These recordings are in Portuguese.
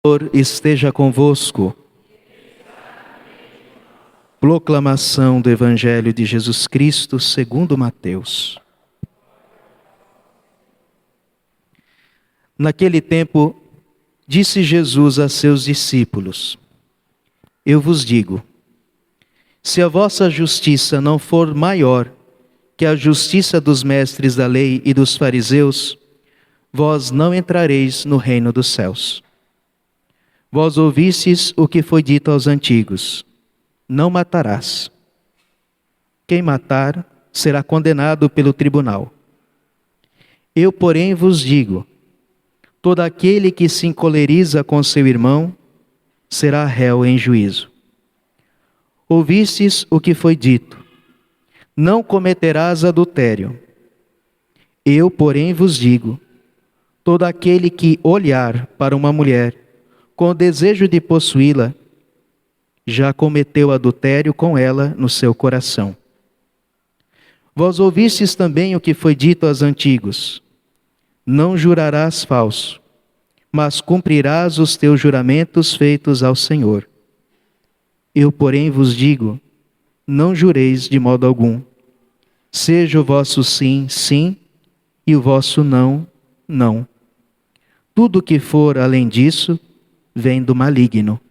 Senhor esteja convosco. Proclamação do Evangelho de Jesus Cristo segundo Mateus. Naquele tempo, disse Jesus a seus discípulos: Eu vos digo, se a vossa justiça não for maior que a justiça dos mestres da lei e dos fariseus, vós não entrareis no reino dos céus. Vós ouvistes o que foi dito aos antigos: não matarás. Quem matar será condenado pelo tribunal. Eu, porém, vos digo: todo aquele que se encoleriza com seu irmão será réu em juízo. Ouvistes o que foi dito: não cometerás adultério. Eu, porém, vos digo: todo aquele que olhar para uma mulher com o desejo de possuí-la, já cometeu adultério com ela no seu coração. Vós ouvistes também o que foi dito aos antigos: não jurarás falso, mas cumprirás os teus juramentos feitos ao Senhor. Eu, porém, vos digo: não jureis de modo algum. Seja o vosso sim, sim, e o vosso não, não. Tudo que for além disso vem do maligno.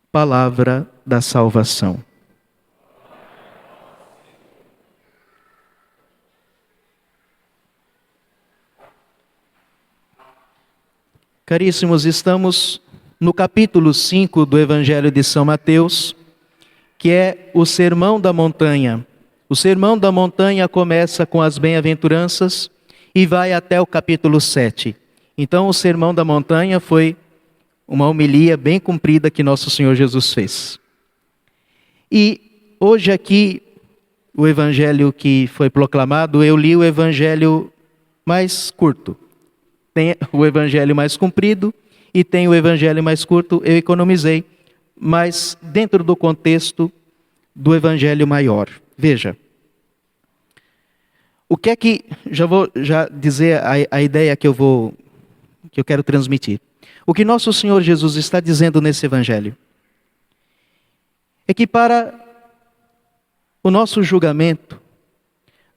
Palavra da salvação. Caríssimos, estamos no capítulo 5 do Evangelho de São Mateus, que é o Sermão da Montanha. O Sermão da Montanha começa com as bem-aventuranças e vai até o capítulo 7. Então, o Sermão da Montanha foi uma homilia bem comprida que Nosso Senhor Jesus fez. E hoje aqui, o Evangelho que foi proclamado, eu li o Evangelho mais curto. Tem o Evangelho mais comprido e tem o Evangelho mais curto, eu economizei, mas dentro do contexto do Evangelho maior. Veja, o que é que, já vou dizer a ideia que eu quero transmitir. O que Nosso Senhor Jesus está dizendo nesse Evangelho é que para o nosso julgamento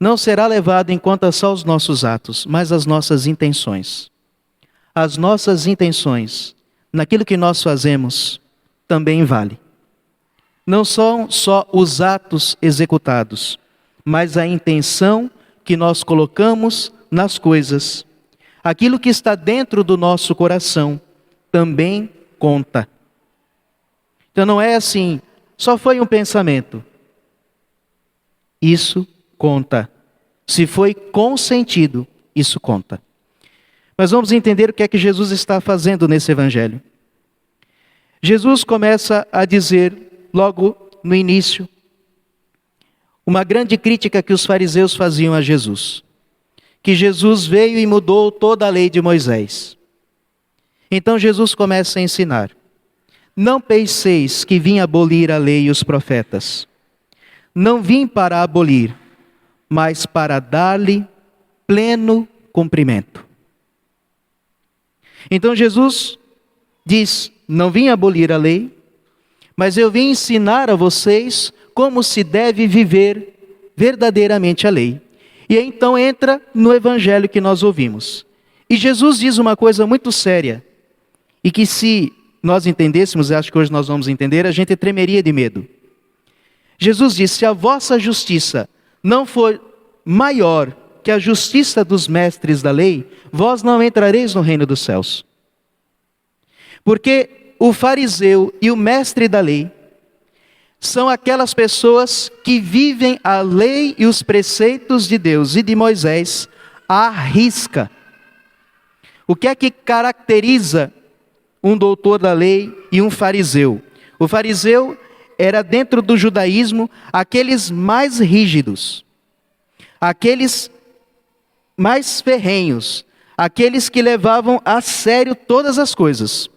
não será levado em conta só os nossos atos, mas as nossas intenções. As nossas intenções, naquilo que nós fazemos, também vale. Não são só os atos executados, mas a intenção que nós colocamos nas coisas. Aquilo que está dentro do nosso coração também conta. Então não é assim, só foi um pensamento. Isso conta. Se foi consentido, isso conta. Mas vamos entender o que é que Jesus está fazendo nesse Evangelho. Jesus começa a dizer, logo no início, uma grande crítica que os fariseus faziam a Jesus. Que Jesus veio e mudou toda a lei de Moisés. Então Jesus começa a ensinar: não penseis que vim abolir a lei e os profetas. Não vim para abolir, mas para dar-lhe pleno cumprimento. Então Jesus diz: não vim abolir a lei, mas eu vim ensinar a vocês como se deve viver verdadeiramente a lei. E então entra no Evangelho que nós ouvimos. E Jesus diz uma coisa muito séria, e que se nós entendêssemos, acho que hoje nós vamos entender, a gente tremeria de medo. Jesus diz: se a vossa justiça não for maior que a justiça dos mestres da lei, vós não entrareis no reino dos céus. Porque o fariseu e o mestre da lei são aquelas pessoas que vivem a lei e os preceitos de Deus e de Moisés à risca. O que é que caracteriza um doutor da lei e um fariseu? O fariseu era, dentro do judaísmo, aqueles mais rígidos, aqueles mais ferrenhos, aqueles que levavam a sério todas as coisas.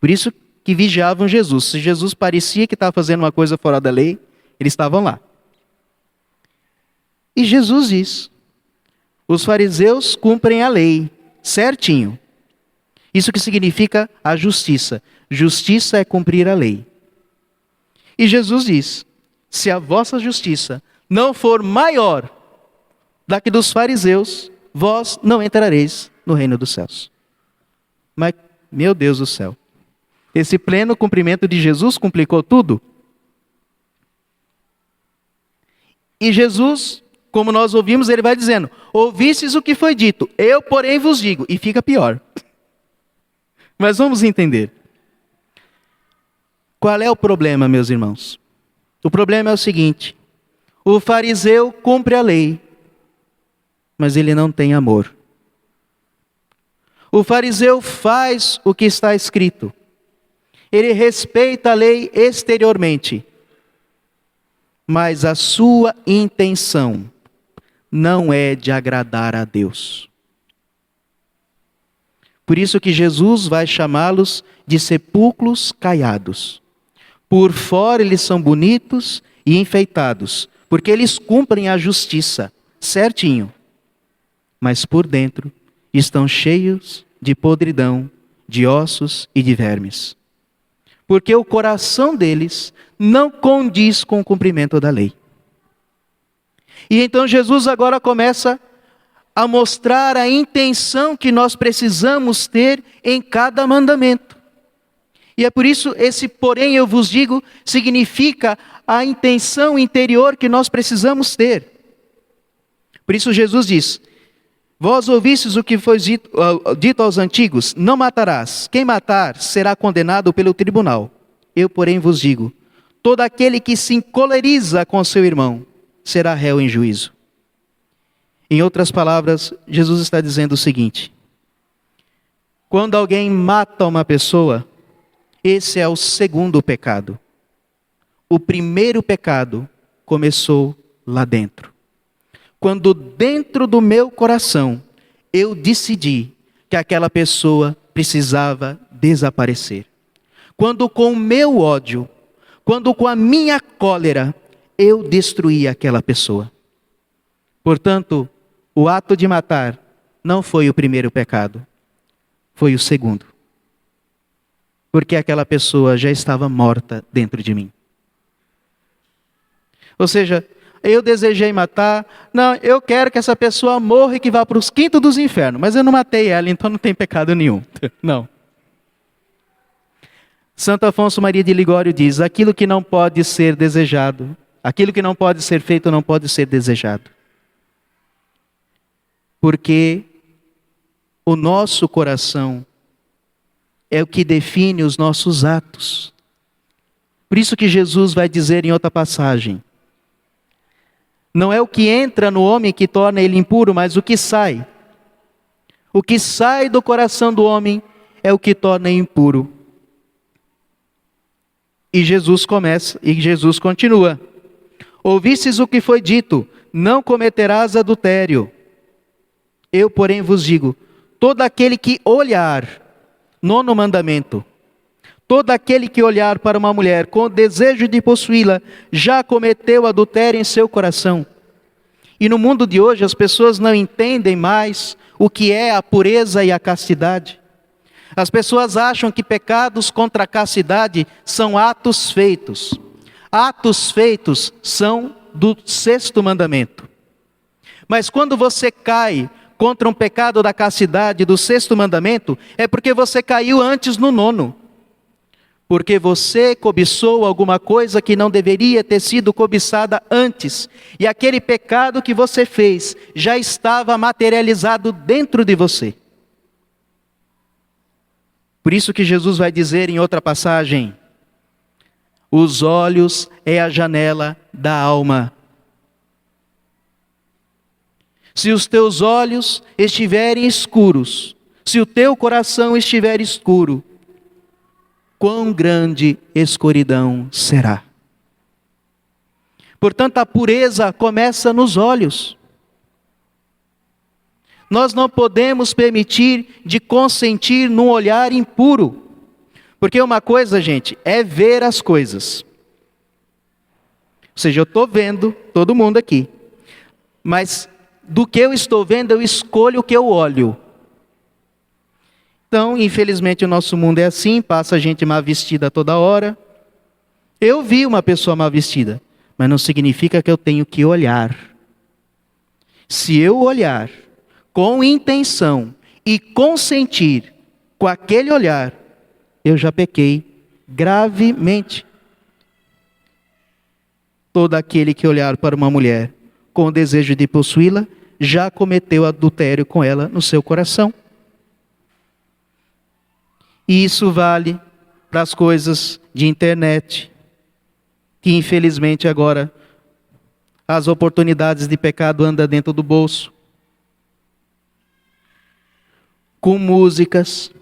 Por isso que vigiavam Jesus. Se Jesus parecia que estava fazendo uma coisa fora da lei, eles estavam lá. E Jesus diz: os fariseus cumprem a lei certinho. Isso que significa a justiça. Justiça é cumprir a lei. E Jesus diz: se a vossa justiça não for maior da que dos fariseus, vós não entrareis no reino dos céus. Mas, meu Deus do céu, esse pleno cumprimento de Jesus complicou tudo. E Jesus, como nós ouvimos, ele vai dizendo: ouvistes o que foi dito, eu porém vos digo. E fica pior. Mas vamos entender. Qual é o problema, meus irmãos? O problema é o seguinte: o fariseu cumpre a lei, mas ele não tem amor. O fariseu faz o que está escrito. Ele respeita a lei exteriormente, mas a sua intenção não é de agradar a Deus. Por isso que Jesus vai chamá-los de sepulcros caiados. Por fora eles são bonitos e enfeitados, porque eles cumprem a justiça certinho. Mas por dentro estão cheios de podridão, de ossos e de vermes. Porque o coração deles não condiz com o cumprimento da lei. E então Jesus agora começa a mostrar a intenção que nós precisamos ter em cada mandamento. E é por isso esse porém eu vos digo significa a intenção interior que nós precisamos ter. Por isso Jesus diz: vós ouvistes o que foi dito aos antigos, não matarás. Quem matar será condenado pelo tribunal. Eu, porém, vos digo, todo aquele que se encoleriza com seu irmão será réu em juízo. Em outras palavras, Jesus está dizendo o seguinte: quando alguém mata uma pessoa, esse é o segundo pecado. O primeiro pecado começou lá dentro. Quando dentro do meu coração eu decidi que aquela pessoa precisava desaparecer. Quando com o meu ódio, quando com a minha cólera, eu destruí aquela pessoa. Portanto, o ato de matar não foi o primeiro pecado, foi o segundo. Porque aquela pessoa já estava morta dentro de mim. Ou seja, eu desejei matar, não, eu quero que essa pessoa morra e que vá para os quintos dos infernos, mas eu não matei ela, então não tem pecado nenhum. Não. Santo Afonso Maria de Ligório diz: aquilo que não pode ser desejado, aquilo que não pode ser feito não pode ser desejado. Porque o nosso coração é o que define os nossos atos. Por isso que Jesus vai dizer em outra passagem: não é o que entra no homem que torna ele impuro, mas o que sai. O que sai do coração do homem é o que torna impuro. E Jesus continua: ouvistes o que foi dito, não cometerás adultério. Eu, porém, vos digo, todo aquele que olhar, nono mandamento, todo aquele que olhar para uma mulher com o desejo de possuí-la, já cometeu adultério em seu coração. E no mundo de hoje as pessoas não entendem mais o que é a pureza e a castidade. As pessoas acham que pecados contra a castidade são atos feitos. Atos feitos são do sexto mandamento. Mas quando você cai contra um pecado da castidade do sexto mandamento, é porque você caiu antes no nono. Porque você cobiçou alguma coisa que não deveria ter sido cobiçada antes. E aquele pecado que você fez já estava materializado dentro de você. Por isso que Jesus vai dizer em outra passagem: os olhos é a janela da alma. Se os teus olhos estiverem escuros, se o teu coração estiver escuro, quão grande escuridão será. Portanto, a pureza começa nos olhos. Nós não podemos permitir de consentir num olhar impuro. Porque uma coisa, gente, é ver as coisas. Ou seja, eu estou vendo todo mundo aqui. Mas do que eu estou vendo, eu escolho o que eu olho. Então, infelizmente, o nosso mundo é assim, passa gente mal vestida toda hora. Eu vi uma pessoa mal vestida, mas não significa que eu tenho que olhar. Se eu olhar com intenção e consentir com aquele olhar, eu já pequei gravemente. Todo aquele que olhar para uma mulher com o desejo de possuí-la, já cometeu adultério com ela no seu coração. E isso vale para as coisas de internet, que infelizmente agora as oportunidades de pecado andam dentro do bolso. Com músicas,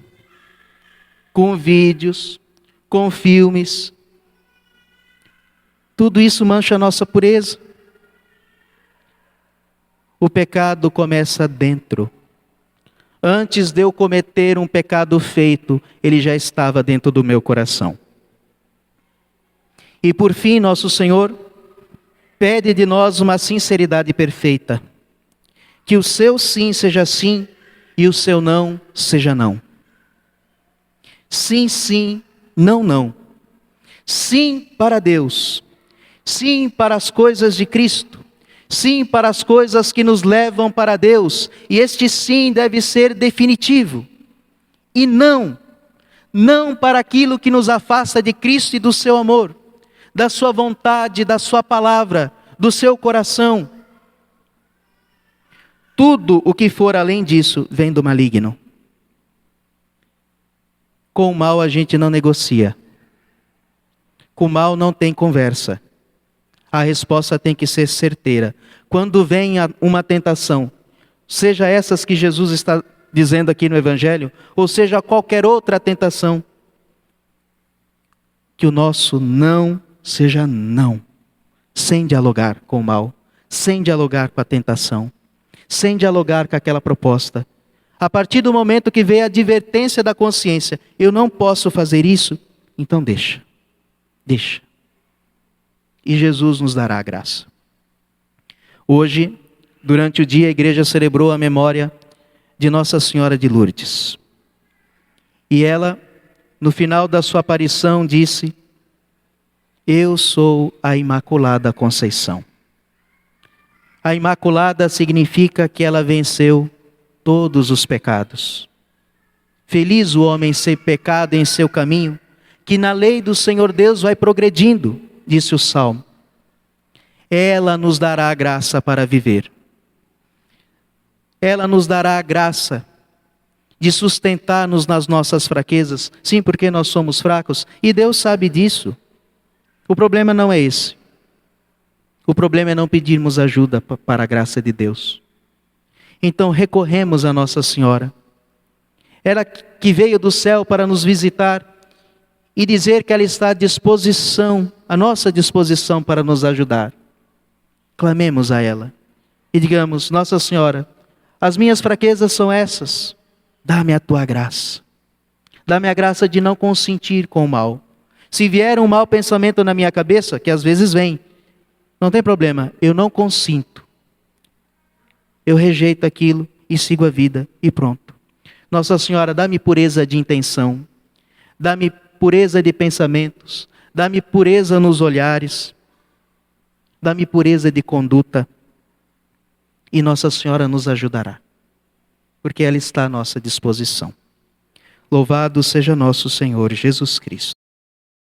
com vídeos, com filmes. Tudo isso mancha a nossa pureza. O pecado começa dentro. Antes de eu cometer um pecado feito, ele já estava dentro do meu coração. E por fim, nosso Senhor pede de nós uma sinceridade perfeita. Que o seu sim seja sim e o seu não seja não. Sim, sim, não, não. Sim para Deus. Sim para as coisas de Cristo. Sim para as coisas que nos levam para Deus. E este sim deve ser definitivo. E não para aquilo que nos afasta de Cristo e do seu amor, da sua vontade, da sua palavra, do seu coração. Tudo o que for além disso vem do maligno. Com o mal a gente não negocia. Com o mal não tem conversa. A resposta tem que ser certeira. Quando vem uma tentação, seja essas que Jesus está dizendo aqui no Evangelho, ou seja qualquer outra tentação, que o nosso não seja não, sem dialogar com o mal, sem dialogar com a tentação, sem dialogar com aquela proposta. A partir do momento que vem a advertência da consciência, eu não posso fazer isso, então deixa. E Jesus nos dará a graça. Hoje, durante o dia, a igreja celebrou a memória de Nossa Senhora de Lourdes. E ela, no final da sua aparição, disse: eu sou a Imaculada Conceição. A Imaculada significa que ela venceu todos os pecados. Feliz o homem sem pecado em seu caminho, que na lei do Senhor Deus vai progredindo, disse o Salmo. Ela nos dará a graça para viver. Ela nos dará a graça de sustentar-nos nas nossas fraquezas. Sim, porque nós somos fracos e Deus sabe disso. O problema não é esse. O problema é não pedirmos ajuda para a graça de Deus. Então recorremos a Nossa Senhora. Ela que veio do céu para nos visitar e dizer que ela está à disposição, à nossa disposição para nos ajudar. Clamemos a ela e digamos: Nossa Senhora, as minhas fraquezas são essas. Dá-me a tua graça. Dá-me a graça de não consentir com o mal. Se vier um mau pensamento na minha cabeça, que às vezes vem, não tem problema, eu não consinto. Eu rejeito aquilo e sigo a vida e pronto. Nossa Senhora, dá-me pureza de intenção. Dá-me pureza de pensamentos. Dá-me pureza nos olhares. Dá-me pureza de conduta. E Nossa Senhora nos ajudará, porque ela está à nossa disposição. Louvado seja nosso Senhor Jesus Cristo.